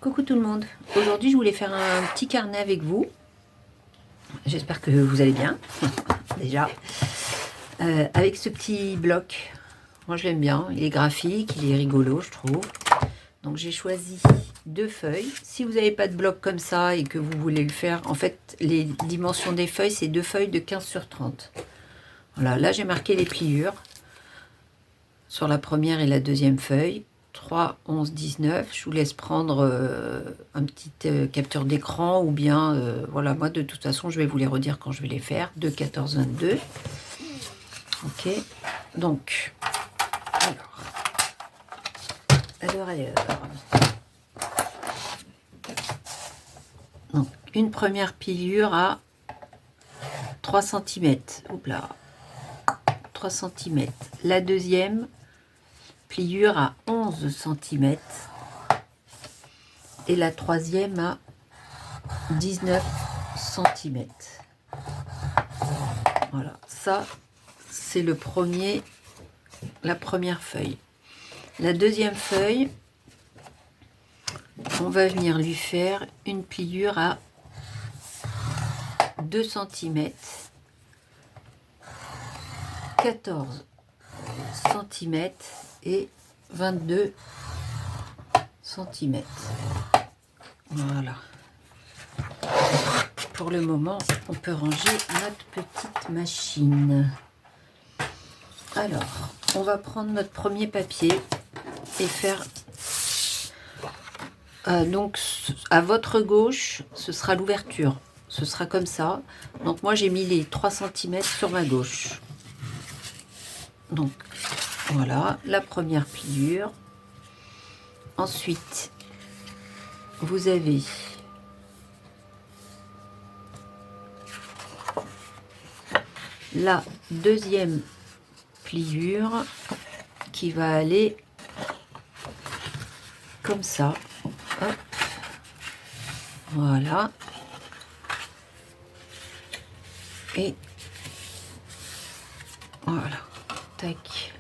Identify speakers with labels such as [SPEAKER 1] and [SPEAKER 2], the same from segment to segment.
[SPEAKER 1] Coucou tout le monde. Aujourd'hui, je voulais faire un petit carnet avec vous. J'espère que vous allez bien, déjà. Avec ce petit bloc. Moi, je l'aime bien. Il est graphique, il est rigolo, je trouve. Donc, j'ai choisi 2 feuilles. Si vous n'avez pas de bloc comme ça et que vous voulez le faire, en fait, les dimensions des feuilles, c'est 2 feuilles de 15 sur 30. Voilà, là, j'ai marqué les pliures sur la première et la deuxième feuille. 3, 11, 19. Je vous laisse prendre un petit capteur d'écran ou bien, voilà, moi de toute façon, je vais vous les redire quand je vais les faire. 2, 14, 22. Ok, donc, alors. Donc, une première pliure à 3 cm. Oups là, 3 cm. La deuxième pliure à 11 cm et la troisième à 19 cm. Voilà, ça c'est la première feuille. La deuxième feuille, on va venir lui faire une pliure à 2 cm, 14 cm et 22 cm. Voilà. Pour le moment, on peut ranger notre petite machine. Alors, on va prendre notre premier papier et faire... donc, à votre gauche, ce sera l'ouverture. Ce sera comme ça. Donc, moi, j'ai mis les 3 cm sur ma gauche. Donc, voilà, la première pliure. Ensuite, vous avez la deuxième pliure qui va aller comme ça. Hop. Voilà. Et voilà. Tac.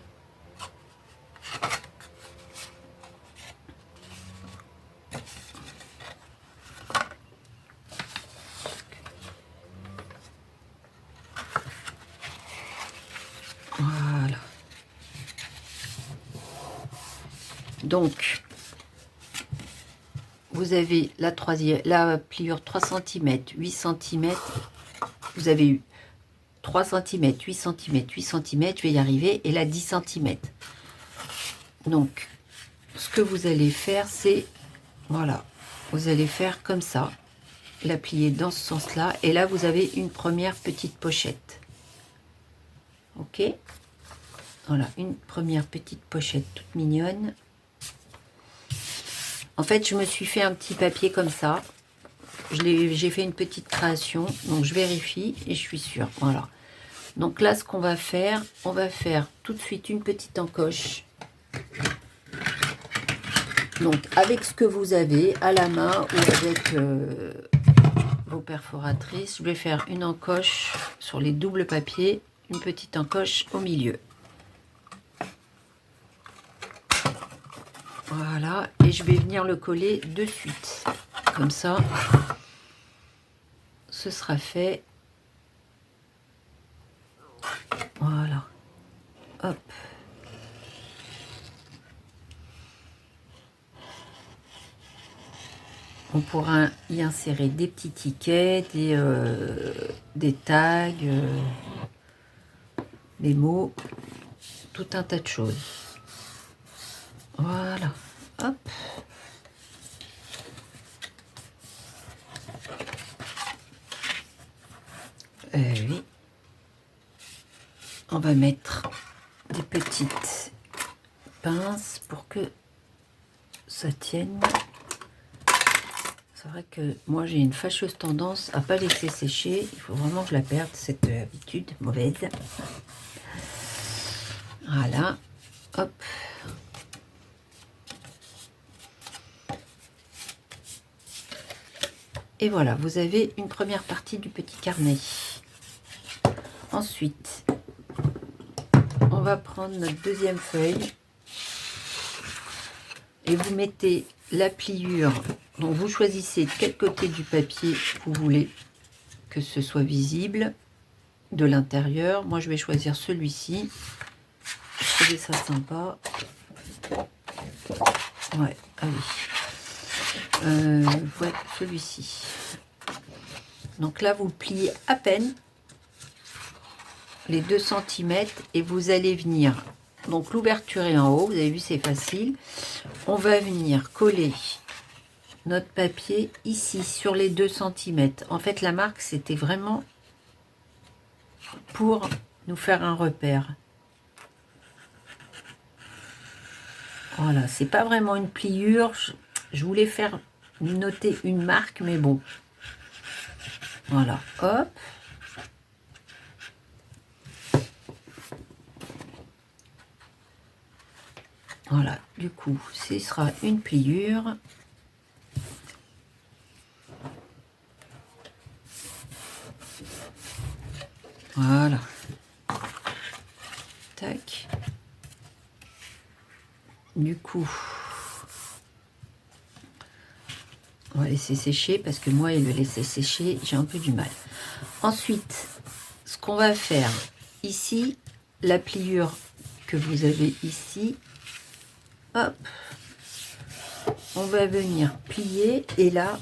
[SPEAKER 1] Voilà. Donc, vous avez la pliure 3 cm, 8 cm. Vous avez eu 3 cm, 8 cm, 8 cm. Je vais y arriver. Et là, 10 cm. Donc, ce que vous allez faire, c'est... Voilà. Vous allez faire comme ça. La plier dans ce sens-là. Et là, vous avez une première petite pochette. Ok, voilà, une première petite pochette toute mignonne. En fait, je me suis fait un petit papier comme ça. J'ai fait une petite création, donc je vérifie et je suis sûre. Voilà. Donc là, ce qu'on va faire, on va faire tout de suite une petite encoche. Donc avec ce que vous avez à la main ou avec vos perforatrices, je vais faire une encoche sur les doubles papiers. Une petite encoche au milieu. Voilà, et je vais venir le coller de suite. Comme ça, ce sera fait. Voilà. Hop. On pourra y insérer des petits tickets, des tags, des mots, tout un tas de choses. Voilà, hop. Oui. On va mettre des petites pinces pour que ça tienne. C'est vrai que moi j'ai une fâcheuse tendance à pas laisser sécher. Il faut vraiment que je la perde, cette habitude mauvaise. Voilà, hop. Et voilà, vous avez une première partie du petit carnet. Ensuite, va prendre notre deuxième feuille et vous mettez la pliure, donc vous choisissez de quel côté du papier vous voulez que ce soit visible de l'intérieur. Moi je vais choisir celui-ci, je trouvais ça sympa. Ouais, ah oui, ouais, celui-ci. Donc là vous pliez à peine les 2 cm et vous allez venir, donc l'ouverture est en haut, vous avez vu c'est facile, on va venir coller notre papier ici sur les 2 cm. En fait la marque c'était vraiment pour nous faire un repère. Voilà, c'est pas vraiment une pliure, je voulais faire noter une marque mais bon, voilà, hop. Voilà, du coup, ce sera une pliure. Voilà. Tac. Du coup, on va laisser sécher parce que moi, il le laisser sécher, j'ai un peu du mal. Ensuite, ce qu'on va faire ici, la pliure que vous avez ici, hop, on va venir plier et là,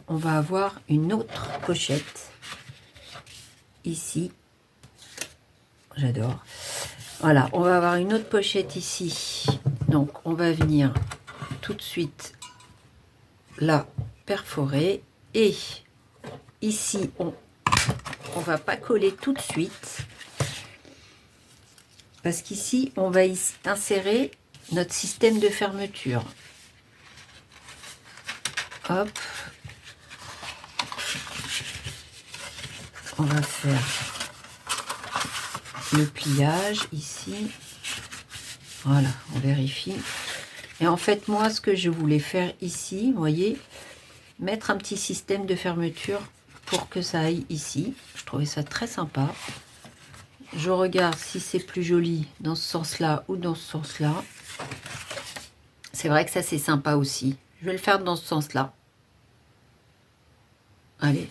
[SPEAKER 1] on va avoir une autre pochette ici. J'adore. Voilà, on va avoir une autre pochette ici. Donc, on va venir tout de suite la perforer. Et ici, on va pas coller tout de suite. Parce qu'ici, on va insérer notre système de fermeture. Hop. On va faire le pliage ici. Voilà, on vérifie. Et en fait, moi, ce que je voulais faire ici, vous voyez, mettre un petit système de fermeture pour que ça aille ici. Je trouvais ça très sympa. Je regarde si c'est plus joli dans ce sens-là ou dans ce sens-là. C'est vrai que ça, c'est sympa aussi. Je vais le faire dans ce sens-là. Allez.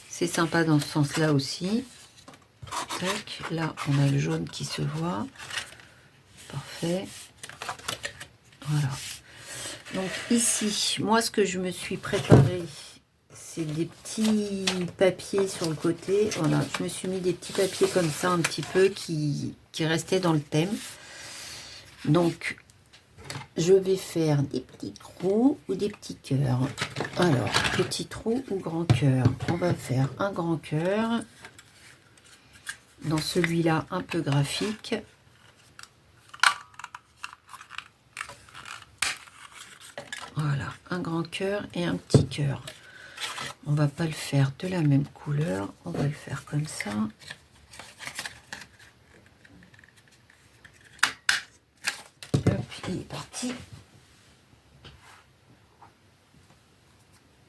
[SPEAKER 1] C'est sympa dans ce sens-là aussi. Tac. Là, on a le jaune qui se voit. Parfait. Voilà. Donc ici, moi, ce que je me suis préparé, c'est des petits papiers sur le côté. Voilà, je me suis mis des petits papiers comme ça, un petit peu, qui restaient dans le thème. Donc, je vais faire des petits trous ou des petits cœurs. Alors, petit trou ou grand cœur. On va faire un grand cœur. Dans celui-là, un peu graphique. Voilà, un grand cœur et un petit cœur. On va pas le faire de la même couleur, on va le faire comme ça. Hop, il est parti.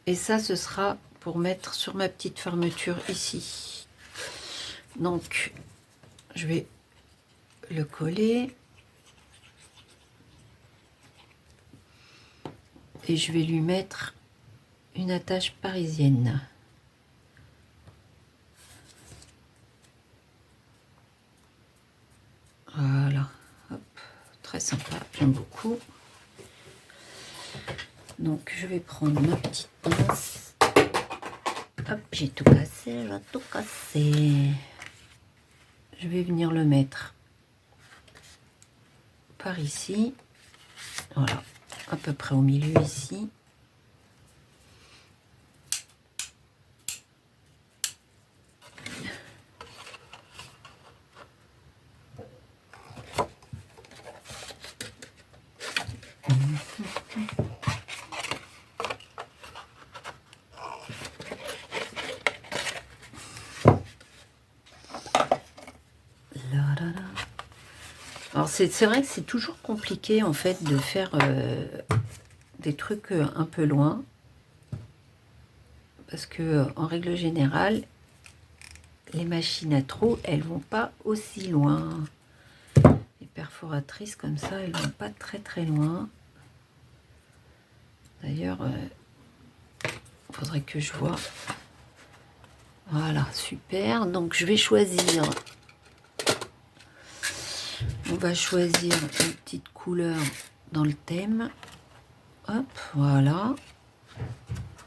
[SPEAKER 1] Et ça, ce sera pour mettre sur ma petite fermeture ici. Donc, je vais le coller. Et je vais lui mettre une attache parisienne. Voilà, hop, très sympa, j'aime beaucoup. Donc je vais prendre ma petite pince. Hop, j'ai tout cassé, j'ai tout cassé. Je vais venir le mettre par ici. Voilà, à peu près au milieu ici. Alors c'est vrai que c'est toujours compliqué en fait de faire des trucs un peu loin, parce que en règle générale les machines à trous elles vont pas aussi loin. Les perforatrices comme ça elles vont pas très loin. D'ailleurs, il faudrait que je vois. Voilà, super. Donc, je vais choisir. On va choisir une petite couleur dans le thème. Hop, voilà.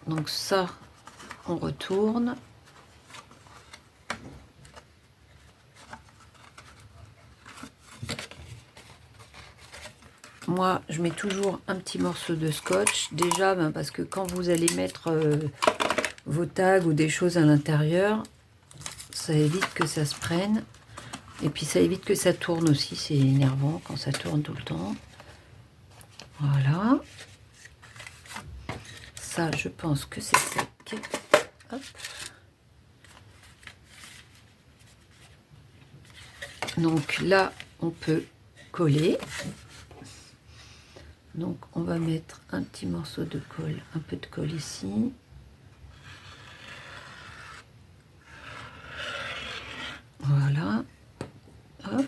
[SPEAKER 1] Donc ça, on retourne. Moi, je mets toujours un petit morceau de scotch. Déjà, ben, parce que quand vous allez mettre vos tags ou des choses à l'intérieur, ça évite que ça se prenne. Et puis, ça évite que ça tourne aussi. C'est énervant quand ça tourne tout le temps. Voilà. Ça, je pense que c'est sec. Hop. Donc là, on peut coller. Donc, on va mettre un petit morceau de colle, un peu de colle ici. Voilà. Hop.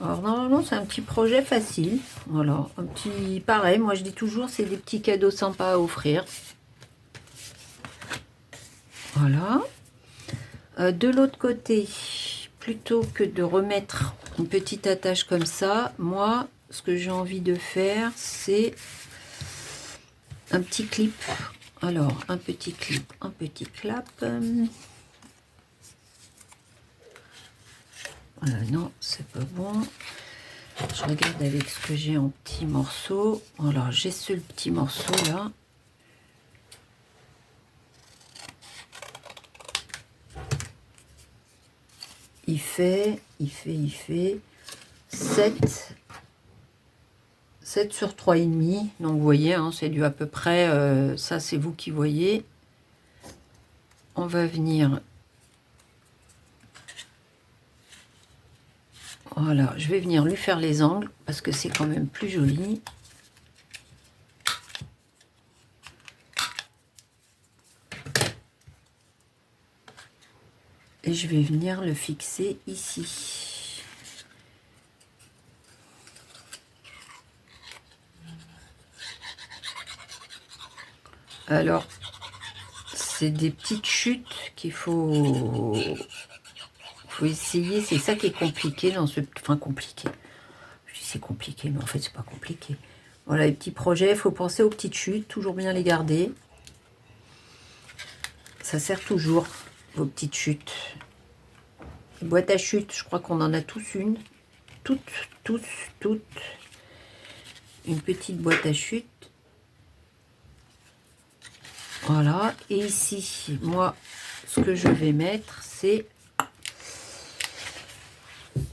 [SPEAKER 1] Alors, normalement, c'est un petit projet facile. Voilà. Un petit... Pareil, moi, je dis toujours, c'est des petits cadeaux sympas à offrir. Voilà. De l'autre côté, plutôt que de remettre une petite attache comme ça, moi, ce que j'ai envie de faire, c'est un petit clip. Alors, un petit clip, un petit clap. Non, c'est pas bon. Je regarde avec ce que j'ai en petits morceaux. Alors, j'ai ce petit morceau là. Il fait 7 sur 3,5. Donc, vous voyez, hein, c'est du à peu près, ça c'est vous qui voyez. On va venir, voilà, je vais venir lui faire les angles parce que c'est quand même plus joli. Et je vais venir le fixer ici. Alors, c'est des petites chutes qu'il faut essayer. C'est ça qui est compliqué dans ce... Enfin, compliqué. Je dis c'est compliqué, mais en fait, c'est pas compliqué. Voilà, les petits projets, il faut penser aux petites chutes. Toujours bien les garder. Ça sert toujours, vos petites chutes. Les boîtes à chutes, je crois qu'on en a tous une. Toutes. Une petite boîte à chutes. Voilà. Et ici, moi, ce que je vais mettre, c'est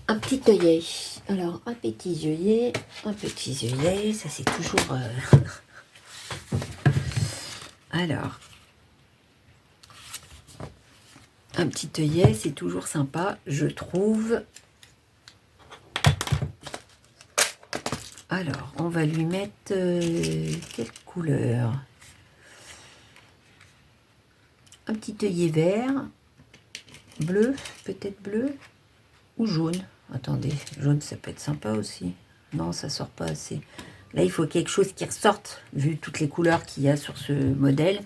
[SPEAKER 1] un petit œillet. Alors, un petit œillet, ça c'est toujours... Alors, un petit œillet, c'est toujours sympa, je trouve. Alors, on va lui mettre quelle couleur? Un petit œillet vert, bleu, peut-être bleu, ou jaune. Attendez, jaune, ça peut être sympa aussi. Non, ça sort pas assez. Là, il faut quelque chose qui ressorte, vu toutes les couleurs qu'il y a sur ce modèle.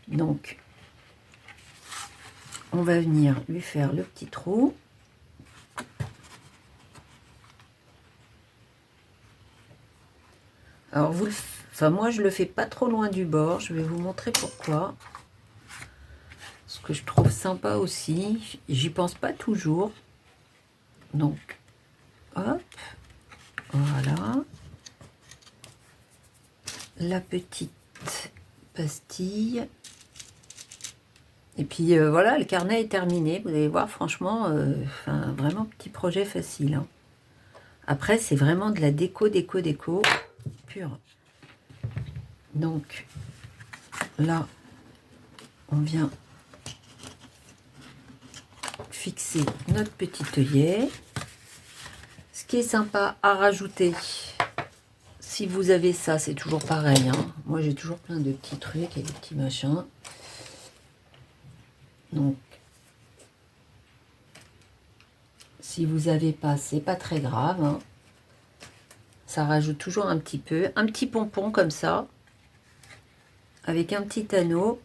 [SPEAKER 1] Donc, on va venir lui faire le petit trou. Alors, moi, je le fais pas trop loin du bord. Je vais vous montrer pourquoi. Ce que je trouve sympa aussi. J'y pense pas toujours. Donc, hop. Voilà. La petite pastille. Et puis, voilà, le carnet est terminé. Vous allez voir, franchement, vraiment petit projet facile. Hein. Après, c'est vraiment de la déco pure. Donc, là, on vient fixer notre petit œillet. Ce qui est sympa à rajouter, si vous avez ça, c'est toujours pareil. Hein. Moi, j'ai toujours plein de petits trucs et des petits machins. Donc, si vous n'avez pas, c'est pas très grave. Hein. Ça rajoute toujours un petit peu. Un petit pompon comme ça, avec un petit anneau.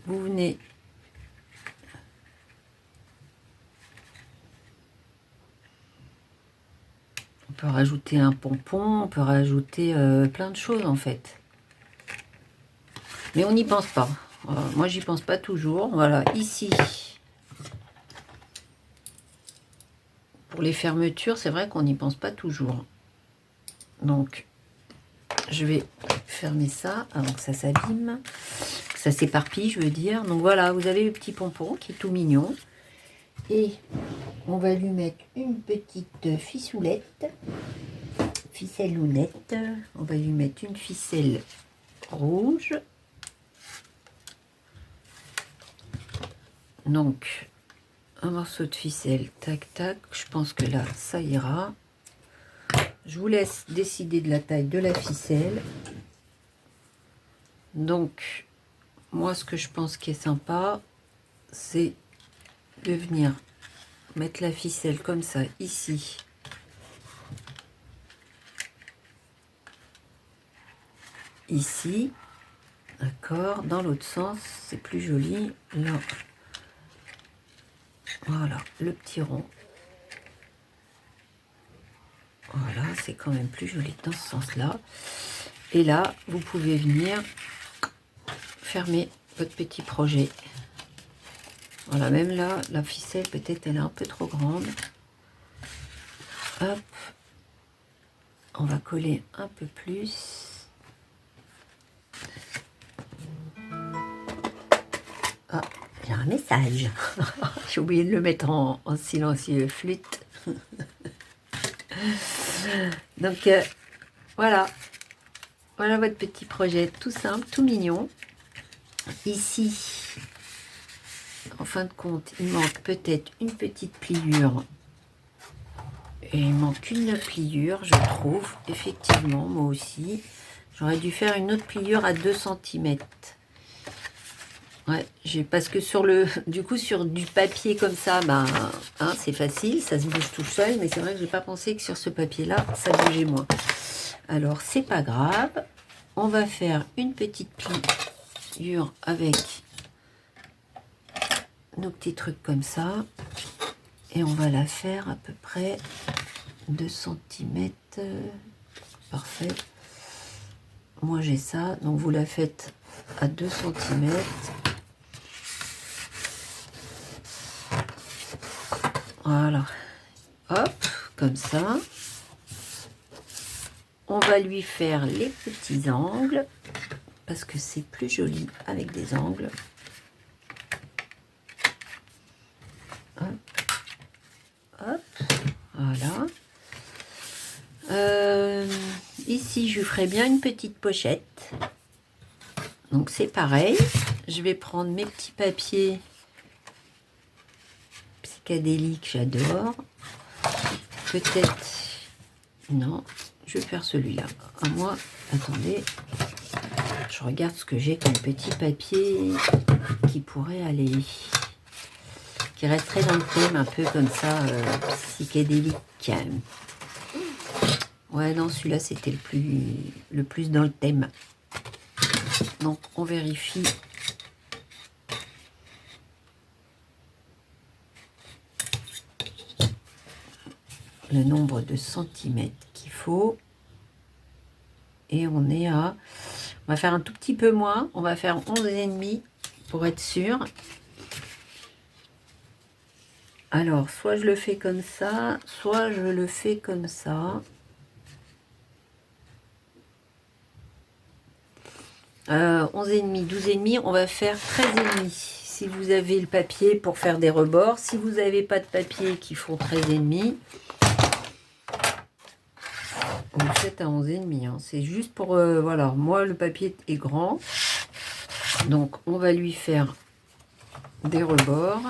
[SPEAKER 1] Vous venez on peut rajouter un pompon, on peut rajouter plein de choses en fait. Mais on n'y pense pas. Moi, j'y pense pas toujours. Voilà, ici. Pour les fermetures, c'est vrai qu'on n'y pense pas toujours. Donc, je vais fermer ça avant que ça s'abîme. Que ça s'éparpille, je veux dire. Donc voilà, vous avez le petit pompon qui est tout mignon. Et on va lui mettre une petite fisoulette. Ficelle lounette. On va lui mettre une ficelle rouge. Donc, un morceau de ficelle, tac, tac. Je pense que là, ça ira. Je vous laisse décider de la taille de la ficelle. Donc, moi, ce que je pense qui est sympa, c'est de venir mettre la ficelle comme ça, ici. Ici. D'accord. Dans l'autre sens, c'est plus joli. Là. Voilà, le petit rond. Voilà, c'est quand même plus joli dans ce sens-là. Et là, vous pouvez venir fermer votre petit projet. Voilà, même là, la ficelle, peut-être, elle est un peu trop grande. Hop. On va coller un peu plus. Ah, j'ai un message. J'ai oublié de le mettre en silencieux flûte. Donc, voilà. Voilà votre petit projet tout simple, tout mignon. Ici, en fin de compte, il manque peut-être une petite pliure. Et il manque une pliure, je trouve. Effectivement, moi aussi. J'aurais dû faire une autre pliure à 2 cm. Ouais, parce que sur le, du coup, sur du papier comme ça, ben, hein, c'est facile, ça se bouge tout seul. Mais c'est vrai que j'ai pas pensé que sur ce papier-là, ça bougeait moins. Alors, c'est pas grave. On va faire une petite pliure avec nos petits trucs comme ça. Et on va la faire à peu près 2 cm. Parfait. Moi, j'ai ça. Donc, vous la faites à 2 cm. Voilà. Hop, comme ça. On va lui faire les petits angles. Parce que c'est plus joli avec des angles. Hop. Hop. Voilà. Ici, je ferai bien une petite pochette. Donc, c'est pareil. Je vais prendre mes petits papiers psychédéliques, j'adore. Peut-être... Non, je vais faire celui-là. À moi, attendez. Je regarde ce que j'ai comme petit papier qui pourrait aller... Qui resterait dans le thème, un peu comme ça, psychédélique. Ouais, non, celui-là, c'était le plus dans le thème. Donc, on vérifie. Le nombre de centimètres qu'il faut. Et on est à... On va faire un tout petit peu moins. On va faire 11,5 pour être sûr. Alors, soit je le fais comme ça, soit je le fais comme ça. 11,5, 12,5, on va faire 13,5. Si vous avez le papier pour faire des rebords, si vous n'avez pas de papier qui font 13,5, vous le faites à 11,5. Hein. C'est juste pour... voilà, moi le papier est grand. Donc on va lui faire des rebords.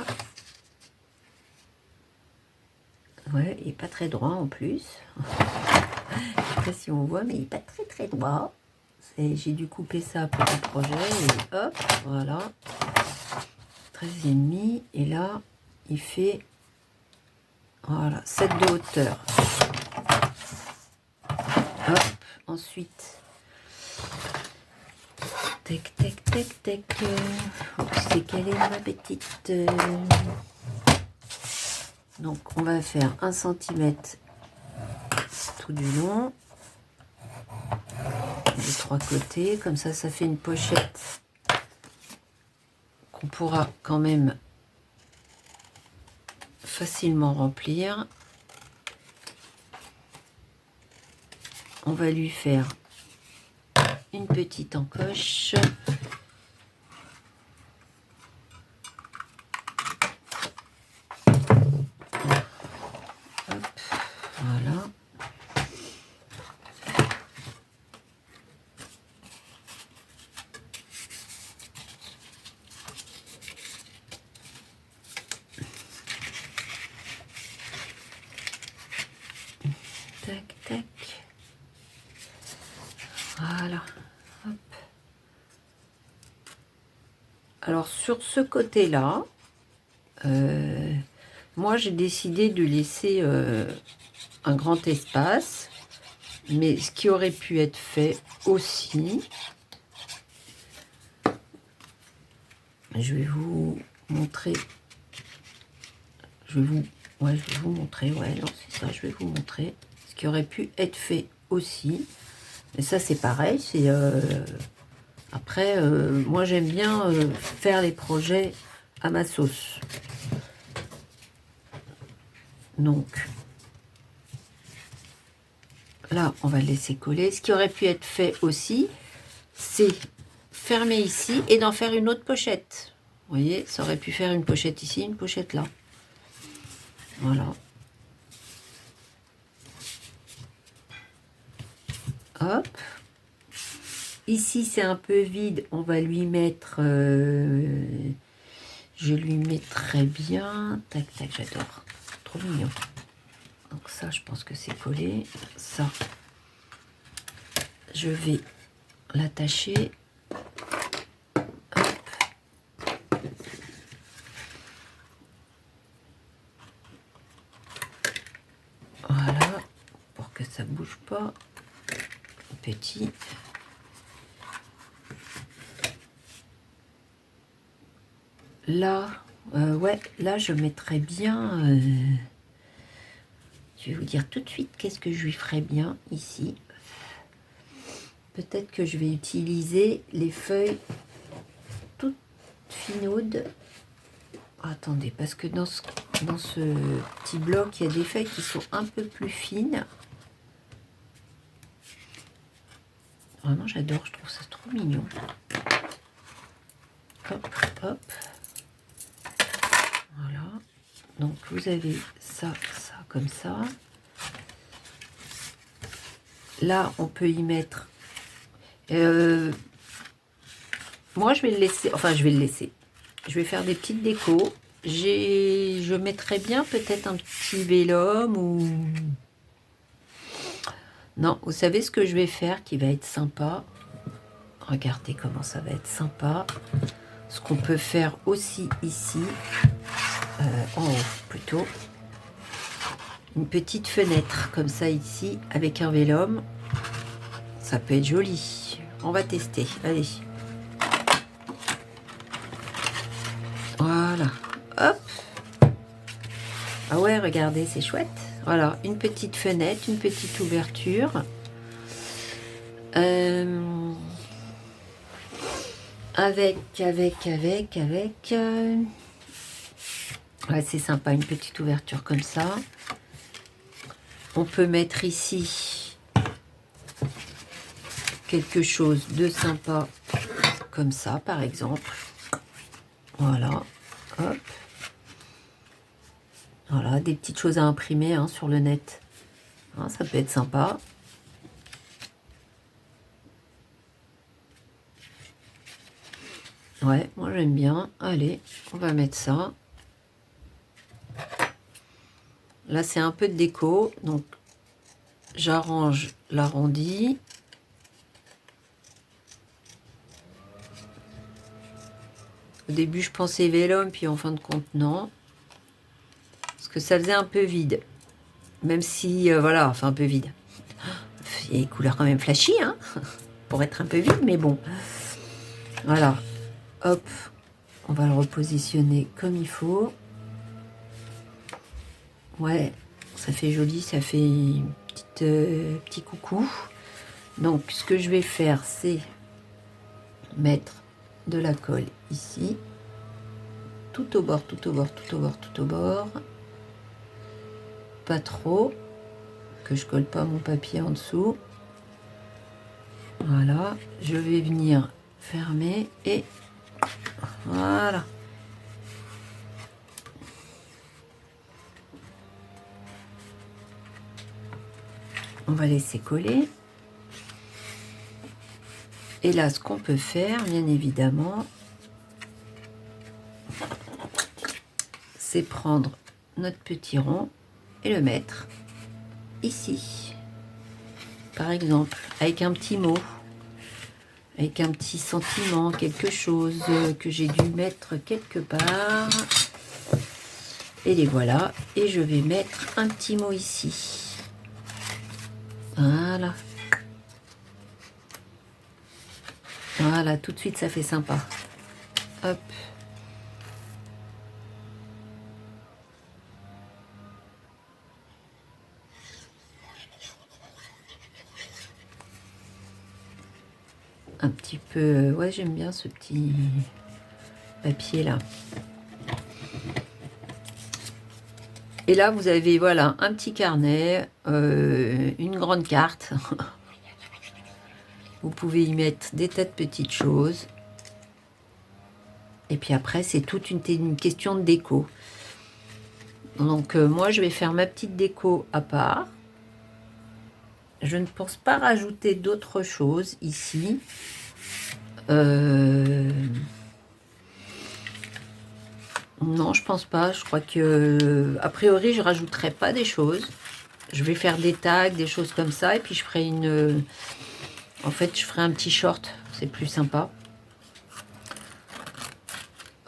[SPEAKER 1] Ouais, il n'est pas très droit en plus. Je sais pas si on voit, mais il n'est pas très droit. J'ai dû couper ça pour le projet. Et hop, voilà. 13,5. Et là, il fait... Voilà, 7 de hauteur. Hop, ensuite, tac, tac, tac, tac. C'est quelle est ma petite... Donc, on va faire 1 cm tout du long. Des 3 côtés. Comme ça, ça fait une pochette qu'on pourra quand même facilement remplir. On va lui faire une petite encoche. Hop, voilà. Tac, tac. Voilà. Hop. Alors sur ce côté-là, moi j'ai décidé de laisser un grand espace, mais ce qui aurait pu être fait aussi, je vais vous montrer, je vais vous montrer, ouais, non, c'est ça, je vais vous montrer ce qui aurait pu être fait aussi. Et ça c'est pareil, c'est après moi j'aime bien faire les projets à ma sauce. Donc là on va le laisser coller. Ce qui aurait pu être fait aussi, c'est fermer ici et d'en faire une autre pochette. Vous voyez, ça aurait pu faire une pochette ici, une pochette là. Voilà. Hop. Ici, c'est un peu vide. On va lui mettre... je lui mettrai bien... Tac, tac, j'adore. Trop mignon. Donc ça, je pense que c'est collé. Ça, je vais l'attacher. Voilà. Pour que ça bouge pas. Petit. Là, ouais, là je mettrais bien, je vais vous dire tout de suite qu'est-ce que je lui ferais bien ici. Peut-être que je vais utiliser les feuilles toutes finaudes. Attendez, parce que dans ce petit bloc, il y a des feuilles qui sont un peu plus fines. Vraiment, j'adore, je trouve ça trop mignon. Hop, hop. Voilà. Donc, vous avez ça, ça, comme ça. Là, on peut y mettre... moi, je vais le laisser... Enfin, je vais le laisser. Je vais faire des petites décos. Je mettrais bien peut-être un petit vélum ou... Non, vous savez ce que je vais faire qui va être sympa. Regardez comment ça va être sympa. Ce qu'on peut faire aussi ici, en haut plutôt. Une petite fenêtre comme ça ici avec un vélum. Ça peut être joli. On va tester. Allez. Voilà. Hop. Ah ouais, regardez, c'est chouette. Voilà, une petite fenêtre, une petite ouverture. Avec. Ouais, c'est sympa, une petite ouverture comme ça. On peut mettre ici quelque chose de sympa comme ça, par exemple. Voilà. Hop. Voilà, des petites choses à imprimer hein, sur le net. Hein, ça peut être sympa. Ouais, moi j'aime bien. Allez, on va mettre ça. Là, c'est un peu de déco. Donc, j'arrange l'arrondi. Au début, je pensais vélum, puis en fin de compte, non. Parce que ça faisait un peu vide. Même si, voilà, enfin un peu vide. Il y a des couleurs quand même flashy, hein, pour être un peu vide, mais bon. Voilà. Hop, on va le repositionner comme il faut. Ouais, ça fait joli, ça fait une petit coucou. Donc, ce que je vais faire, c'est mettre de la colle ici. Tout au bord, tout au bord, tout au bord, tout au bord. Pas trop, que je colle pas mon papier en dessous. Voilà, je vais venir fermer et voilà. On va laisser coller. Et là, ce qu'on peut faire, bien évidemment, c'est prendre notre petit rond et le mettre ici. Par exemple, avec un petit mot, avec un petit sentiment, quelque chose que j'ai dû mettre quelque part. Et les voilà. Et je vais mettre un petit mot ici. Voilà. Voilà, tout de suite, ça fait sympa. Hop. Un petit peu... Ouais, j'aime bien ce petit papier là. Et là, vous avez, voilà, un petit carnet, une grande carte. Vous pouvez y mettre des tas de petites choses. Et puis après, c'est toute une question de déco. Donc, moi, je vais faire ma petite déco à part. Je ne pense pas rajouter d'autres choses ici. Non, je pense pas. Je crois que, a priori, je rajouterai pas des choses. Je vais faire des tags, des choses comme ça. Et puis, je ferai une... En fait, je ferai un petit short. C'est plus sympa.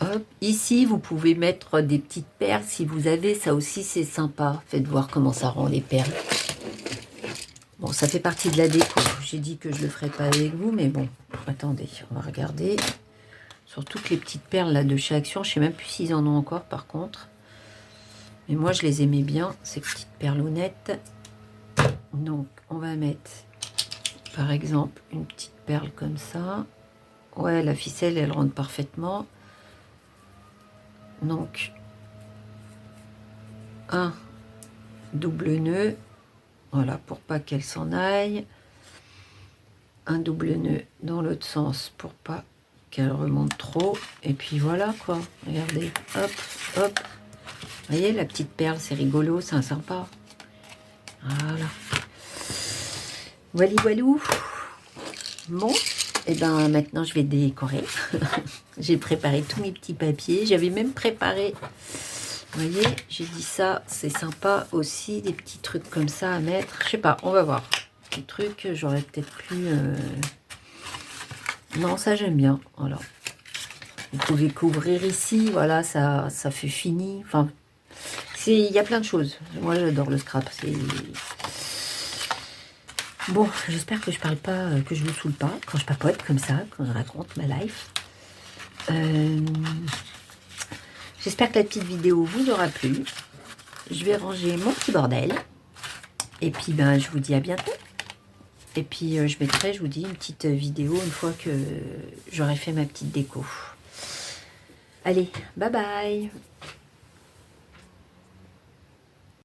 [SPEAKER 1] Hop. Ici, vous pouvez mettre des petites perles si vous avez. Ça aussi, c'est sympa. Faites voir comment ça rend les perles. Bon, ça fait partie de la déco. J'ai dit que je ne le ferai pas avec vous, mais bon. Attendez, on va regarder. Sur toutes les petites perles là de chez Action. Je ne sais même plus s'ils en ont encore, par contre. Mais moi, je les aimais bien, ces petites perlounettes. Donc, on va mettre, par exemple, une petite perle comme ça. Ouais, la ficelle, elle rentre parfaitement. Donc, un double nœud. Voilà, pour pas qu'elle s'en aille. Un double nœud dans l'autre sens pour pas qu'elle remonte trop. Et puis voilà, quoi. Regardez. Hop, hop. Vous voyez, la petite perle, c'est rigolo, c'est sympa. Voilà. Voilà, voilou. Bon, et ben maintenant, je vais décorer. J'ai préparé tous mes petits papiers. J'avais même préparé... Vous voyez, j'ai dit ça, c'est sympa aussi, des petits trucs comme ça à mettre. Je sais pas, on va voir. Des trucs, j'aurais peut-être plus... Non, ça j'aime bien. Voilà. Vous pouvez couvrir ici, voilà, ça fait fini. Enfin, il y a plein de choses. Moi, j'adore le scrap. Bon, j'espère que je parle pas, que je vous saoule pas quand je papote comme ça, quand je raconte ma life. J'espère que la petite vidéo vous aura plu. Je vais ranger mon petit bordel. Et puis, ben, je vous dis à bientôt. Et puis, je mettrai, je vous dis, une petite vidéo une fois que j'aurai fait ma petite déco. Allez, bye bye!